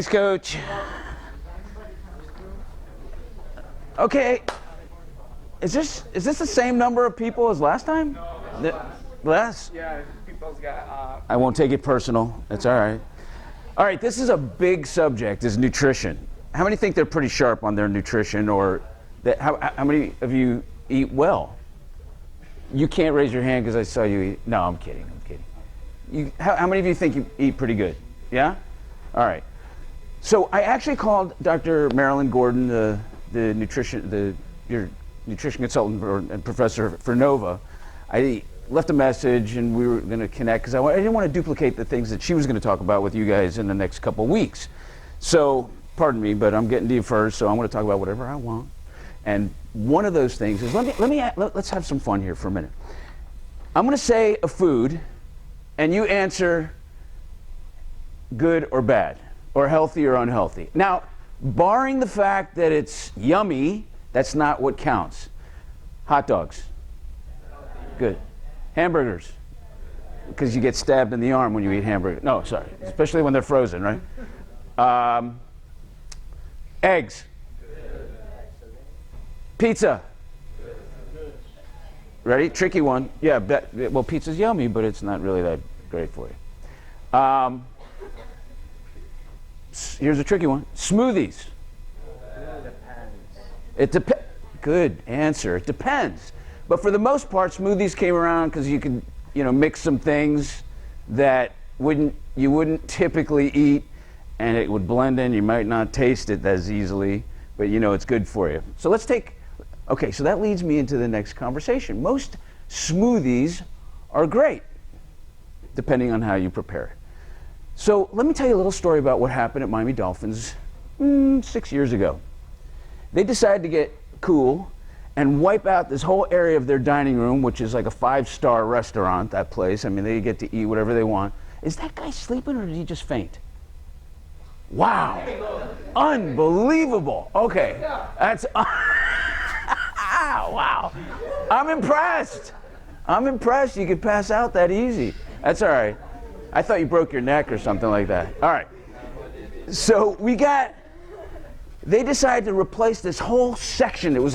Thanks, Coach. Okay, is this the same number of people as last time? No. Less? Yeah, people's got. I won't take it personal. It's all right. All right, this is a big subject, is nutrition. How many think they're pretty sharp on their nutrition, or that, how many of you eat well? You can't raise your hand because I saw you eat. No, I'm kidding. How many of you think you eat pretty good? Yeah? All right. So I actually called Dr. Marilyn Gordon, your nutrition consultant and professor for Nova. I left a message and we were going to connect because I didn't want to duplicate the things that she was going to talk about with you guys in the next couple of weeks. So, pardon me, but I'm getting to you first, so I'm going to talk about whatever I want. And one of those things is, let's have some fun here for a minute. I'm going to say a food, and you answer good or bad, or healthy or unhealthy. Now, barring the fact that it's yummy, that's not what counts. Hot dogs. Good. Hamburgers. Because you get stabbed in the arm when you eat hamburgers. No, sorry. Especially when they're frozen, right? Eggs. Pizza. Ready? Tricky one. Yeah, well, pizza's yummy, but it's not really that great for you. Here's a tricky one. Smoothies. It depends. Good answer. It depends. But for the most part, smoothies came around because you could, mix some things that you wouldn't typically eat, and it would blend in. You might not taste it as easily, but it's good for you. So okay, so that leads me into the next conversation. Most smoothies are great, depending on how you prepare it. So let me tell you a little story about what happened at Miami Dolphins 6 years ago. They decided to get cool and wipe out this whole area of their dining room, which is like a 5-star restaurant, that place. I mean, they get to eat whatever they want. Is that guy sleeping or did he just faint? Wow. Unbelievable. Okay. That's... wow. I'm impressed. You could pass out that easy. That's all right. I thought you broke your neck or something like that. All right. So they decided to replace this whole section. It was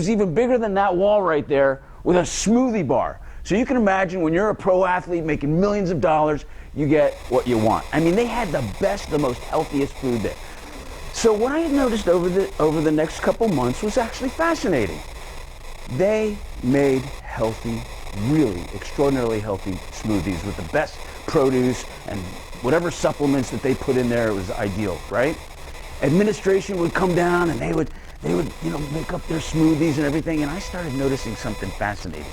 even bigger than that wall right there with a smoothie bar. So you can imagine when you're a pro athlete making millions of dollars, you get what you want. I mean, they had the best, the most healthiest food there. So what I had noticed over the next couple months was actually fascinating. They made healthy, really extraordinarily healthy smoothies with the best produce and whatever supplements that they put in there. It was ideal, right? Administration would come down and they would make up their smoothies and everything, and I started noticing something fascinating.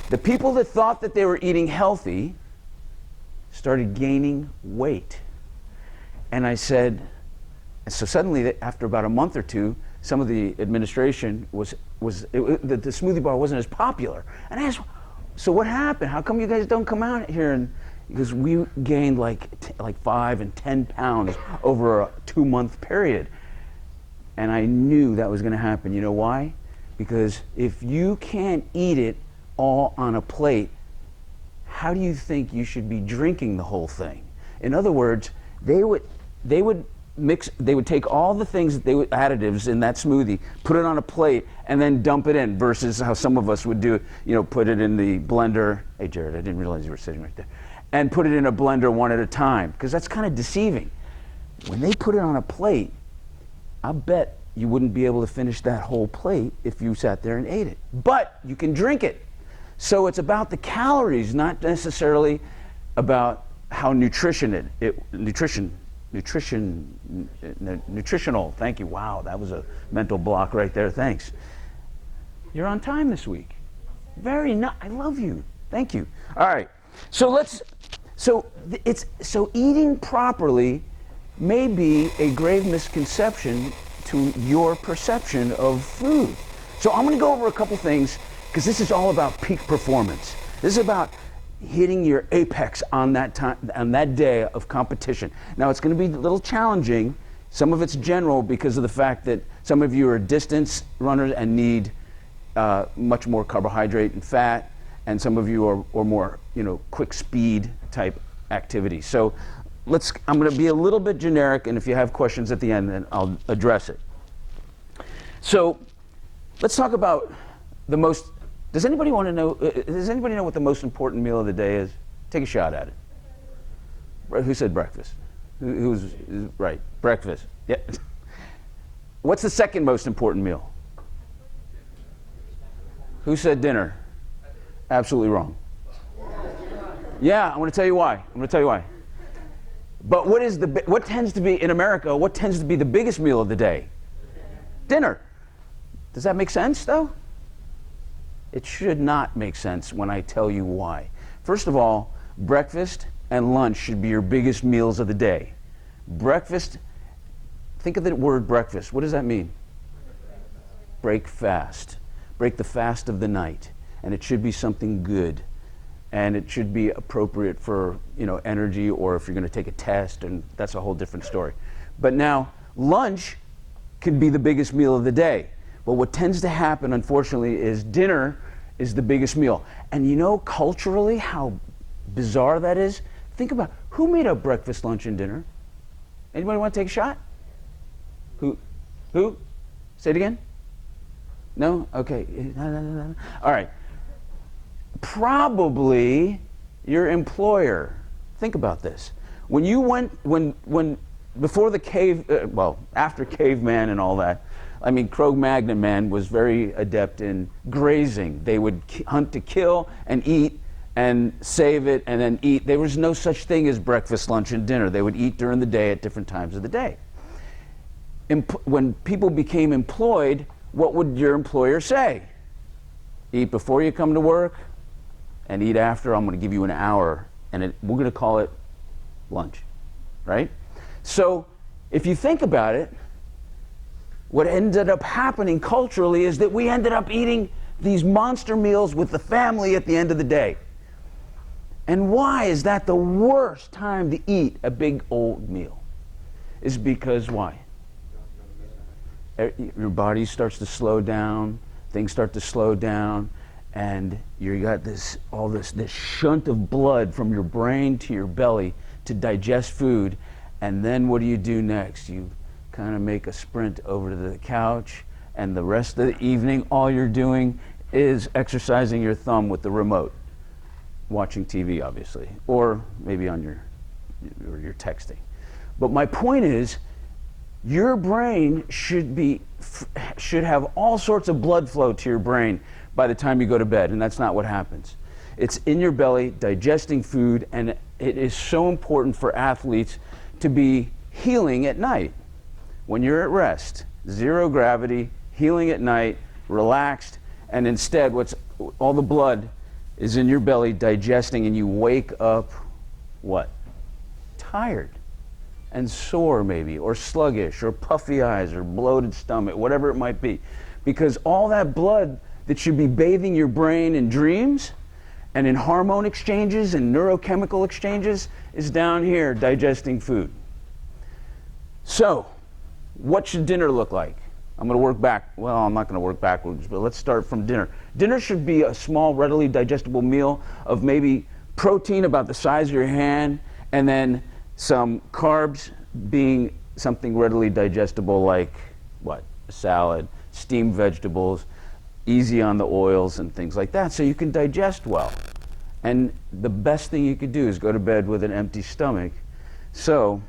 The people that thought that they were eating healthy started gaining weight. And I said, so suddenly after about a month or two, some of the administration the smoothie bar wasn't as popular. And I asked, so what happened? How come you guys don't come out here? And because we gained like 5 and 10 pounds over a 2-month period. And I knew that was going to happen. You know why? Because if you can't eat it all on a plate, how do you think you should be drinking the whole thing? In other words, they would take all the things additives in that smoothie, put it on a plate, and then dump it in, versus how some of us would do, put it in the blender. Hey, Jared, I didn't realize you were sitting right there. And put it in a blender one at a time, because that's kind of deceiving. When they put it on a plate, I bet you wouldn't be able to finish that whole plate if you sat there and ate it. But you can drink it. So it's about the calories, not necessarily about how nutritional. Thank you. Wow, that was a mental block right there. Thanks. You're on time this week. I love you. Thank you. All right. So eating properly may be a grave misconception to your perception of food. So I'm going to go over a couple things, because this is all about peak performance. This is about hitting your apex on that day of competition. Now, it's going to be a little challenging. Some of it's general because of the fact that some of you are distance runners and need much more carbohydrate and fat, and some of you are more quick speed type activities. So I'm going to be a little bit generic, and if you have questions at the end, then I'll address it. So let's talk about the most, does anybody want to know, does anybody know what the most important meal of the day is? Take a shot at it. Who said breakfast? Who's right? Breakfast. Yeah. What's the second most important meal? Who said dinner? Absolutely wrong. Yeah, I'm going to tell you why. But what tends to be in America? What tends to be the biggest meal of the day? Dinner. Does that make sense, though? It should not make sense when I tell you why. First of all, breakfast and lunch should be your biggest meals of the day. Breakfast. Think of the word breakfast. What does that mean? Break fast. Break the fast of the night. And it should be something good. And it should be appropriate for, energy, or if you're going to take a test, and that's a whole different story. But now, lunch could be the biggest meal of the day. But what tends to happen, unfortunately, is dinner is the biggest meal. And culturally, how bizarre that is? Think about, who made up breakfast, lunch, and dinner? Anybody want to take a shot? Who? Say it again? No? Okay. All right. Probably your employer. Think about this. When you went, before the cave, after caveman and all that, Cro-Magnon man was very adept in grazing. They would hunt to kill and eat and save it and then eat. There was no such thing as breakfast, lunch, and dinner. They would eat during the day at different times of the day. When people became employed, what would your employer say? Eat before you come to work and eat after. I'm going to give you an hour, and we're going to call it lunch, right? So if you think about it, what ended up happening culturally is that we ended up eating these monster meals with the family at the end of the day. And why is that the worst time to eat a big old meal? Is because why? Your body starts to slow down, things start to slow down, and you got this shunt of blood from your brain to your belly to digest food. And then what do you do next? You kind of make a sprint over to the couch, and the rest of the evening all you're doing is exercising your thumb with the remote, watching TV obviously, or maybe on your texting. But my point is, your brain should have all sorts of blood flow to your brain by the time you go to bed, and that's not what happens. It's in your belly digesting food, and it is so important for athletes to be healing at night. When you're at rest, zero gravity, healing at night, relaxed, and instead all the blood is in your belly digesting, and you wake up what? Tired and sore maybe, or sluggish, or puffy eyes, or bloated stomach, whatever it might be. Because all that blood that should be bathing your brain in dreams and in hormone exchanges and neurochemical exchanges is down here digesting food. So, what should dinner look like? I'm going to work back. Well, I'm not going to work backwards, but let's start from dinner. Dinner should be a small, readily digestible meal of maybe protein about the size of your hand, and then some carbs being something readily digestible like what? A salad, steamed vegetables, easy on the oils and things like that, so you can digest well. And the best thing you could do is go to bed with an empty stomach so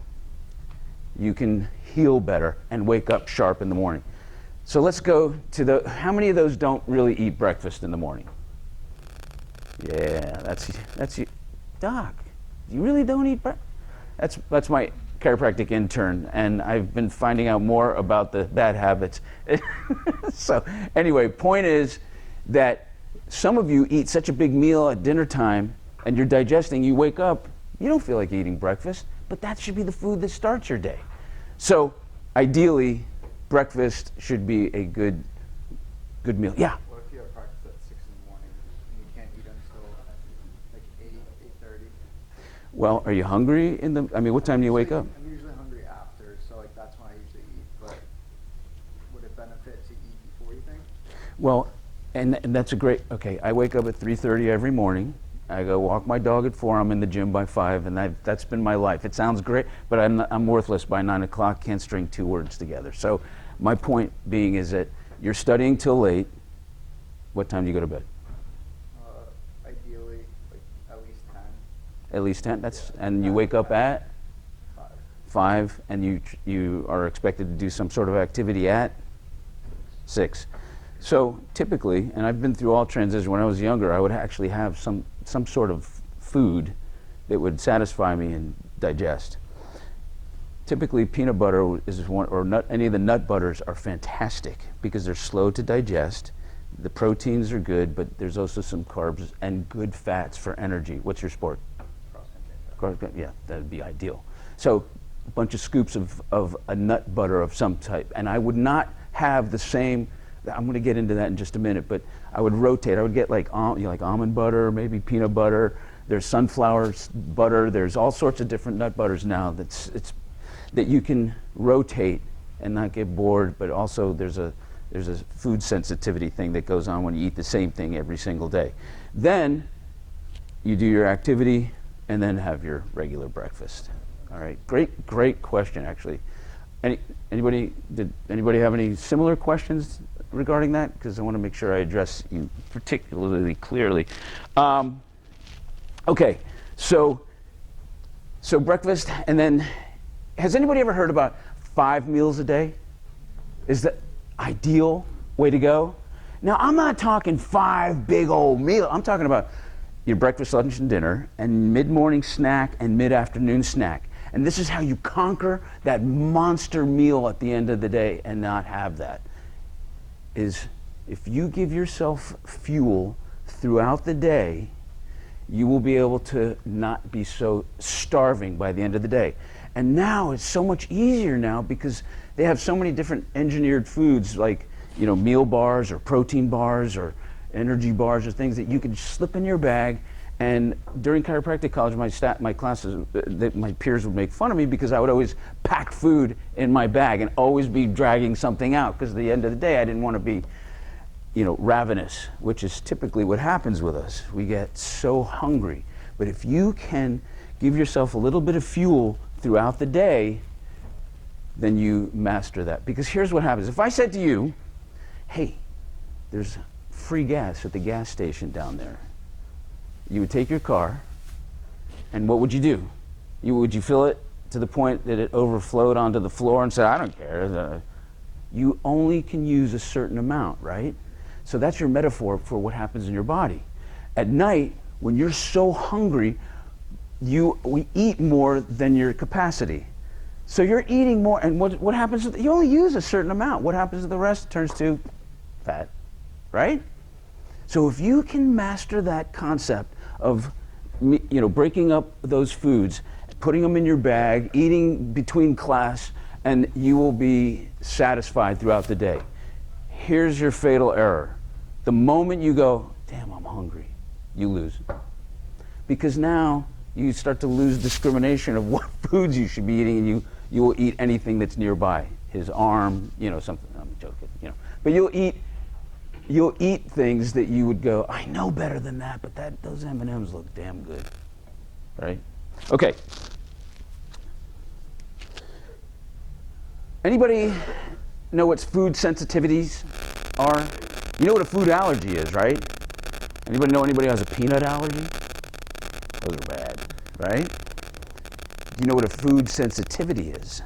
you can heal better and wake up sharp in the morning. So let's go to how many of those don't really eat breakfast in the morning? Yeah, that's you. Doc, you really don't eat breakfast? That's my chiropractic intern, and I've been finding out more about the bad habits. So anyway, point is that some of you eat such a big meal at dinner time, and you're digesting, you wake up, you don't feel like eating breakfast, but that should be the food that starts your day. So ideally, breakfast should be a good meal. Yeah? What if you have practice at 6 in the morning and you can't eat until like 8, 8:30? Well, are you hungry what time do you wake up? I'm usually hungry after, so that's when I usually eat, but would it benefit to eat before, you think? Well, and that's okay, I wake up at 3:30 every morning, I go walk my dog at 4, I'm in the gym by 5, and that's been my life. It sounds great, but I'm worthless by 9 o'clock, can't string 2 words together. So my point being is that you're studying till late. What time do you go to bed? Ideally, like at least 10. At least 10, and you wake up at? 5. 5, and you are expected to do some sort of activity at? 6. So typically, and I've been through all transitions, when I was younger, I would actually have some sort of food that would satisfy me and digest. Typically, peanut butter is one, or any of the nut butters are fantastic because they're slow to digest. The proteins are good, but there's also some carbs and good fats for energy. What's your sport? Yeah, that'd be ideal. So a bunch of scoops of a nut butter of some type. And I would not have the same, I'm going to get into that in just a minute, but I would rotate. I would get like almond butter, maybe peanut butter. There's sunflower butter. There's all sorts of different nut butters now that you can rotate and not get bored, but also there's a food sensitivity thing that goes on when you eat the same thing every single day. Then you do your activity and then have your regular breakfast. All right, great question actually. Anybody have any similar questions regarding that? Because I want to make sure I address you particularly clearly. Okay, so breakfast, and then has anybody ever heard about 5 meals a day? Is that ideal way to go? Now, I'm not talking 5 big old meals. I'm talking about your breakfast, lunch, and dinner, and mid-morning snack and mid-afternoon snack. And this is how you conquer that monster meal at the end of the day and not have that. Is if you give yourself fuel throughout the day, you will be able to not be so starving by the end of the day. And now it's so much easier now because they have so many different engineered foods like, meal bars or protein bars or energy bars or things that you can slip in your bag. And during chiropractic college, my classes, my peers would make fun of me because I would always pack food in my bag and always be dragging something out because at the end of the day, I didn't want to be, ravenous, which is typically what happens with us. We get so hungry. But if you can give yourself a little bit of fuel throughout the day, then you master that. Because here's what happens. If I said to you, hey, there's free gas at the gas station down there, you would take your car, and what would you do? Would you fill it to the point that it overflowed onto the floor and say, I don't care. You only can use a certain amount, right? So that's your metaphor for what happens in your body. At night, when you're so hungry, we eat more than your capacity. So you're eating more, and what happens? You only use a certain amount. What happens to the rest? It turns to fat, right? So if you can master that concept of, breaking up those foods, putting them in your bag, eating between class, and you will be satisfied throughout the day. Here's your fatal error. The moment you go, damn, I'm hungry, you lose. Because now you start to lose discrimination of what foods you should be eating, and you will eat anything that's nearby. His arm, something, I'm joking, But you'll eat things that you would go, I know better than that, but those M&Ms look damn good, right? Okay. Anybody know what food sensitivities are? You know what a food allergy is, right? Anybody know anybody who has a peanut allergy? Those are bad, right? Do you know what a food sensitivity is?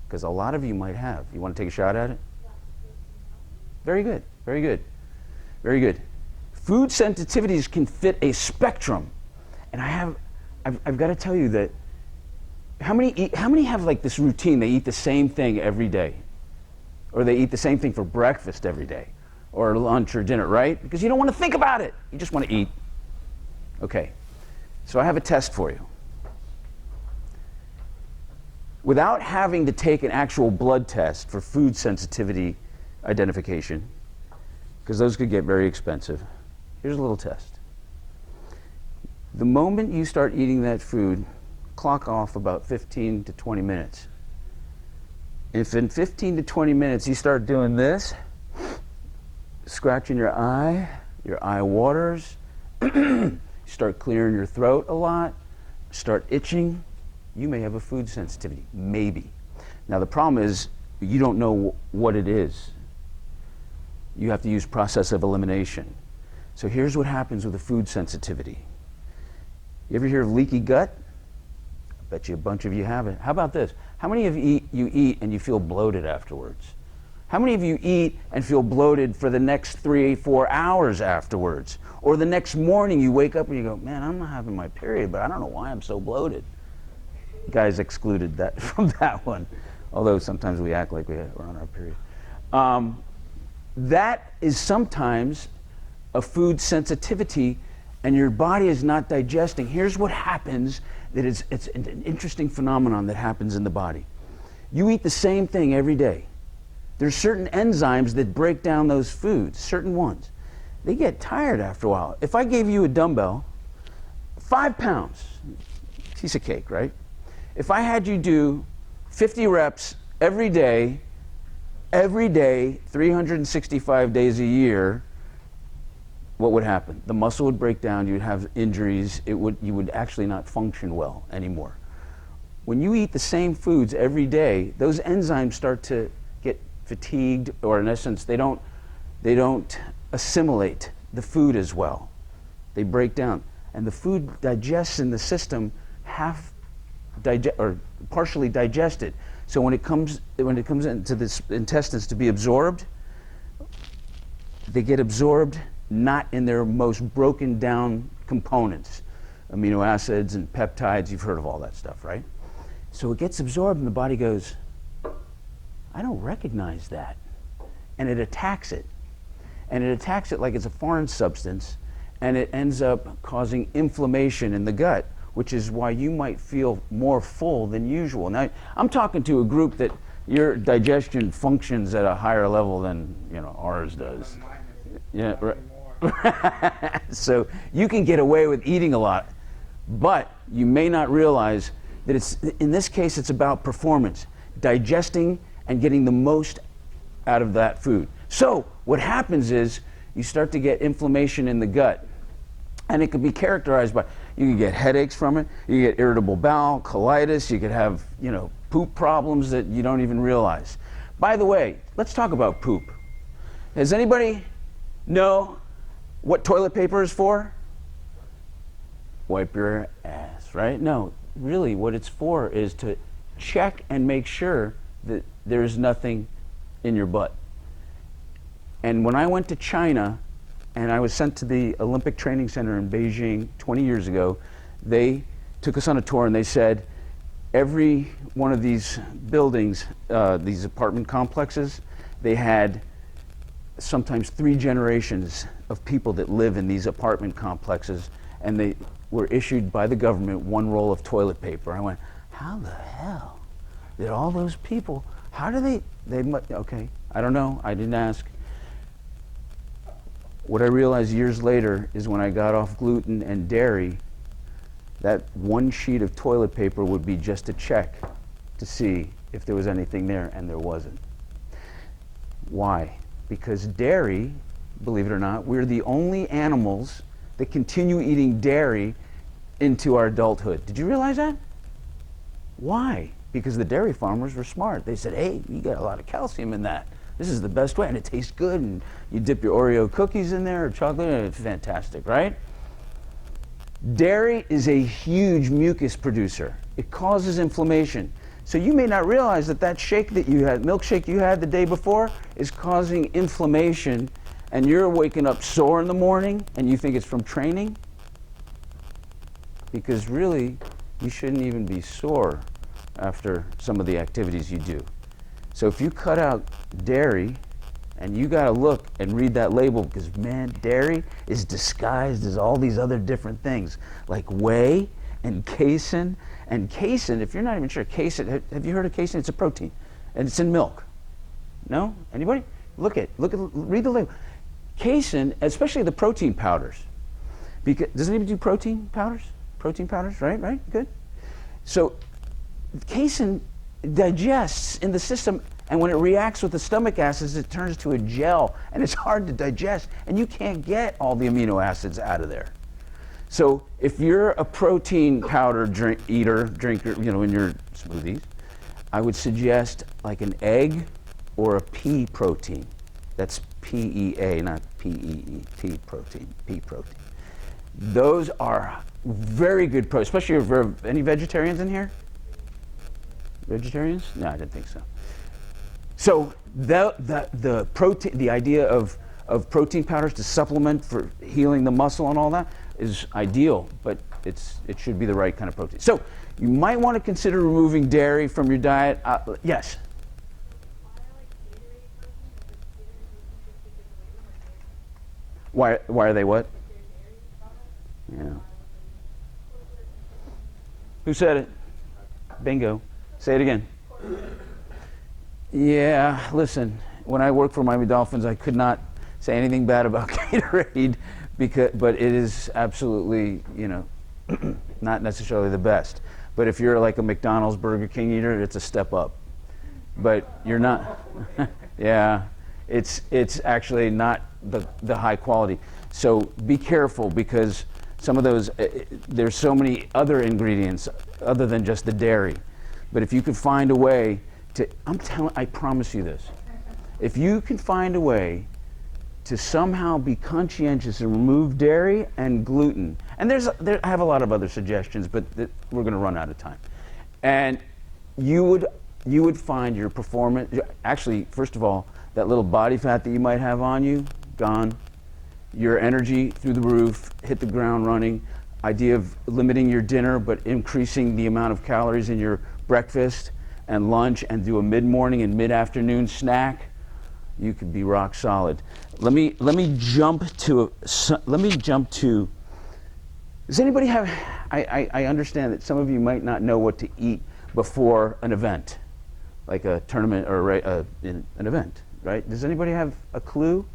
Because a lot of you might have. You want to take a shot at it? Very good, very good, very good. Food sensitivities can fit a spectrum. And I've got to tell you that how many have like this routine? They eat the same thing every day, or they eat the same thing for breakfast every day, or lunch or dinner, right? Because you don't want to think about it. You just want to eat. Okay, so I have a test for you. Without having to take an actual blood test for food sensitivity identification, because those could get very expensive, here's a little test. The moment you start eating that food, clock off about 15 to 20 minutes. If in 15 to 20 minutes you start doing this, scratching your eye waters, you start clearing your throat a lot, start itching, you may have a food sensitivity, maybe. Now the problem is you don't know what it is. You have to use process of elimination. So here's what happens with a food sensitivity. You ever hear of leaky gut? I bet you a bunch of you haven't. How about this? How many of you eat and you feel bloated afterwards? How many of you eat and feel bloated for the next 3-4 hours afterwards? Or the next morning you wake up and you go, man, I'm not having my period, but I don't know why I'm so bloated. Guys excluded that from that one, although sometimes we act like we're on our period. That is sometimes a food sensitivity, and your body is not digesting. Here's what happens, it's an interesting phenomenon that happens in the body. You eat the same thing every day. There's certain enzymes that break down those foods, certain ones. They get tired after a while. If I gave you a dumbbell, 5 pounds, piece of cake, right? If I had you do 50 reps every day, 365 days a year, what would happen? The muscle would break down, you'd have injuries, you would actually not function well anymore. When you eat the same foods every day, those enzymes start to get fatigued, or in essence, they don't assimilate the food as well. They break down. And the food digests in the system partially digested. So when it comes into the intestines to be absorbed, they get absorbed not in their most broken down components, amino acids and peptides. You've heard of all that stuff, right? So it gets absorbed and the body goes, I don't recognize that. And it attacks it. And it attacks it like it's a foreign substance, and it ends up causing inflammation in the gut, which is why you might feel more full than usual. Now, I'm talking to a group that your digestion functions at a higher level than ours does. Yeah, right. So you can get away with eating a lot, but you may not realize that in this case, it's about performance, digesting and getting the most out of that food. So what happens is you start to get inflammation in the gut, and it could be characterized by, you can get headaches from it, you get irritable bowel, colitis, you could have, poop problems that you don't even realize. By the way, let's talk about poop. Does anybody know what toilet paper is for? Wipe your ass, right? No, really what it's for is to check and make sure that there's nothing in your butt. And when I went to China, and I was sent to the Olympic Training Center in Beijing 20 years ago, they took us on a tour and they said, every one of these buildings, these apartment complexes, they had sometimes 3 generations of people that live in these apartment complexes, and they were issued by the government 1 roll of toilet paper. I went, how the hell did all those people, how do okay, I don't know, I didn't ask. What I realized years later is when I got off gluten and dairy, that 1 sheet of toilet paper would be just a check to see if there was anything there, and there wasn't. Why? Because dairy, believe it or not, we're the only animals that continue eating dairy into our adulthood. Did you realize that? Why? Because the dairy farmers were smart. They said, hey, you got a lot of calcium in that. This is the best way, and it tastes good, and you dip your Oreo cookies in there or chocolate, and it's fantastic, right? Dairy is a huge mucus producer. It causes inflammation. So you may not realize that shake that you had, milkshake you had the day before, is causing inflammation, and you're waking up sore in the morning, and you think it's from training? Because really, you shouldn't even be sore after some of the activities you do. So if you cut out dairy, and you gotta look and read that label, because man, dairy is disguised as all these other different things, like whey and casein. And casein, if you're not even sure, casein, have you heard of casein? It's a protein, and it's in milk. No? Anybody? Read the label. Casein, especially the protein powders. Does anybody do protein powders? Protein powders, right? Good. So casein digests in the system, and when it reacts with the stomach acids, it turns to a gel, and it's hard to digest, and you can't get all the amino acids out of there. So if you're a protein powder drinker, in your smoothies, I would suggest like an egg or a pea protein. That's PEA, not PEE, pea protein, pea protein. Those are very good protein, especially if there are any vegetarians in here? Vegetarians? No, I didn't think so. So the protein, the idea of protein powders to supplement for healing the muscle and all that is ideal, but it should be the right kind of protein. So you might want to consider removing dairy from your diet. Yes? Why are they what? Yeah. Who said it? Bingo. Say it again. Yeah, listen, when I worked for Miami Dolphins, I could not say anything bad about Gatorade, but it is absolutely, not necessarily the best. But if you're like a McDonald's, Burger King eater, it's a step up. But you're not. Yeah, it's actually not the high quality. So be careful, because some of those, there's so many other ingredients other than just the dairy. But if you could find a way to, I promise you this, if you can find a way to somehow be conscientious and remove dairy and gluten, and I have a lot of other suggestions, but we're going to run out of time, and you would find your performance, actually, first of all, that little body fat that you might have on you, gone, your energy through the roof, hit the ground running, idea of limiting your dinner but increasing the amount of calories in your breakfast and lunch, and do a mid-morning and mid-afternoon snack, you could be rock solid. Let me jump to. Does anybody have? I understand that some of you might not know what to eat before an event, like a tournament or an event, right? Does anybody have a clue?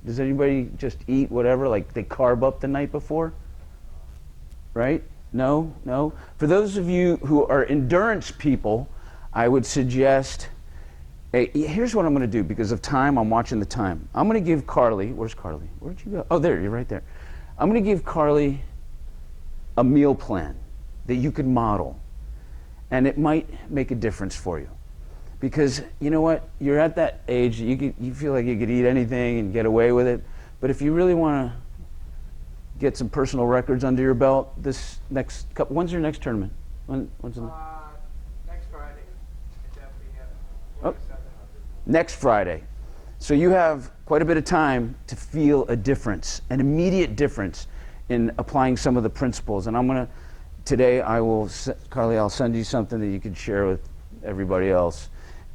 Does anybody just eat whatever, like they carb up the night before? Right? No. For those of you who are endurance people, I would suggest, here's what I'm going to do. Because of time, I'm watching the time. I'm going to give Carly, where's Carly? Where'd you go? Oh, there, you're right there. I'm going to give Carly a meal plan that you could model. And it might make a difference for you. Because you know what? You're at that age, you feel like you could eat anything and get away with it. But if you really want to get some personal records under your belt, this next couple, when's your next tournament? When's the Next Friday. It's at Oh. Next Friday. So you have quite a bit of time to feel a difference, an immediate difference in applying some of the principles. And today Carly, I'll send you something that you can share with everybody else,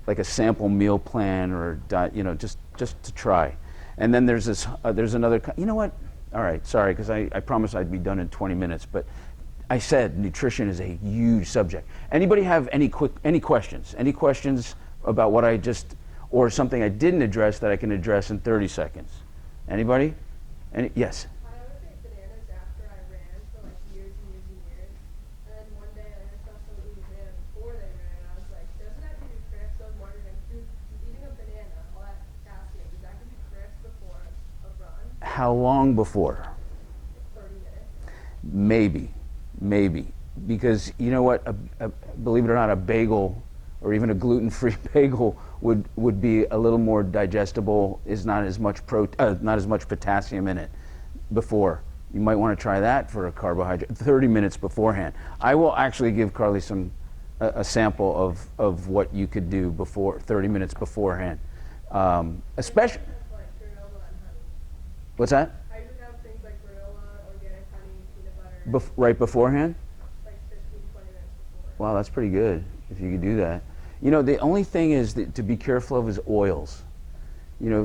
like a sample meal plan or just to try. And then there's another, you know what? All right, sorry, because I promised I'd be done in 20 minutes, but I said nutrition is a huge subject. Anybody have any questions? Any questions about what I just, or something I didn't address that I can address in 30 seconds? Anybody? Yes? I would take bananas after I ran for like years and years and years. And then one day I saw someone eating a banana before they ran, and I was like, doesn't that give you cramps? So I'm wondering, eating a banana, all that potassium, does that give you cramps before a run? How long before? 30 Maybe. minutes. Because you know what? Believe it or not, a bagel or even a gluten-free bagel would be a little more digestible, is not as much potassium in it before. You might want to try that for a carbohydrate 30 minutes beforehand. I will actually give Carly a sample of what you could do 30 minutes beforehand. Especially, Like granola and honey. what's that? I usually have things like granola, organic honey, peanut butter, Right beforehand? like 15, 20 minutes before. Wow, that's pretty good if you could do that. The only thing is that to be careful of is oils.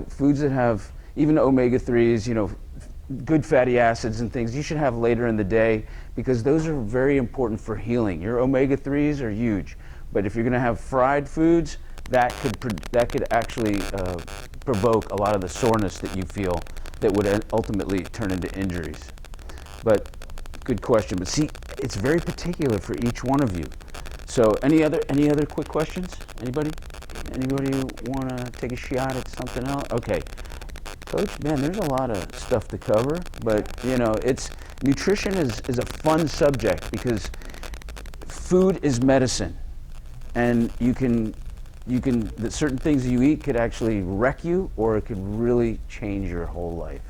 Foods that have even omega-3s, good fatty acids and things, you should have later in the day, because those are very important for healing. Your omega-3s are huge, but if you're going to have fried foods, that could actually provoke a lot of the soreness that you feel that would ultimately turn into injuries. But good question. But see, it's very particular for each one of you. So any other quick questions? Anybody want to take a shot at something else? Okay. Coach, man, there's a lot of stuff to cover, but nutrition is a fun subject because food is medicine, and the certain things you eat could actually wreck you, or it could really change your whole life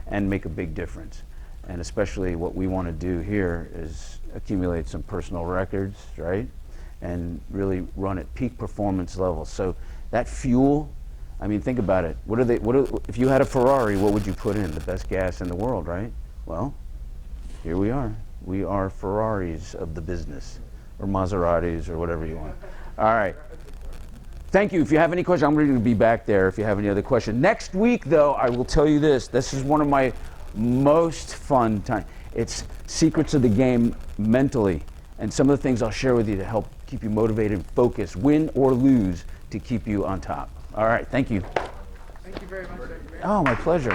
and make a big difference. And especially what we want to do here is accumulate some personal records, right? And really run at peak performance levels. So that fuel, I mean, think about it. If you had a Ferrari, what would you put in? The best gas in the world, right? Well, here we are. We are Ferraris of the business, or Maseratis, or whatever you want. All right. Thank you. If you have any questions, I'm going to be back there if you have any other questions. Next week, though, I will tell you this. This is one of my most fun times. It's secrets of the game mentally, and some of the things I'll share with you to help keep you motivated, focused, win or lose, to keep you on top. All right. Thank you. Thank you very much. Oh, my pleasure.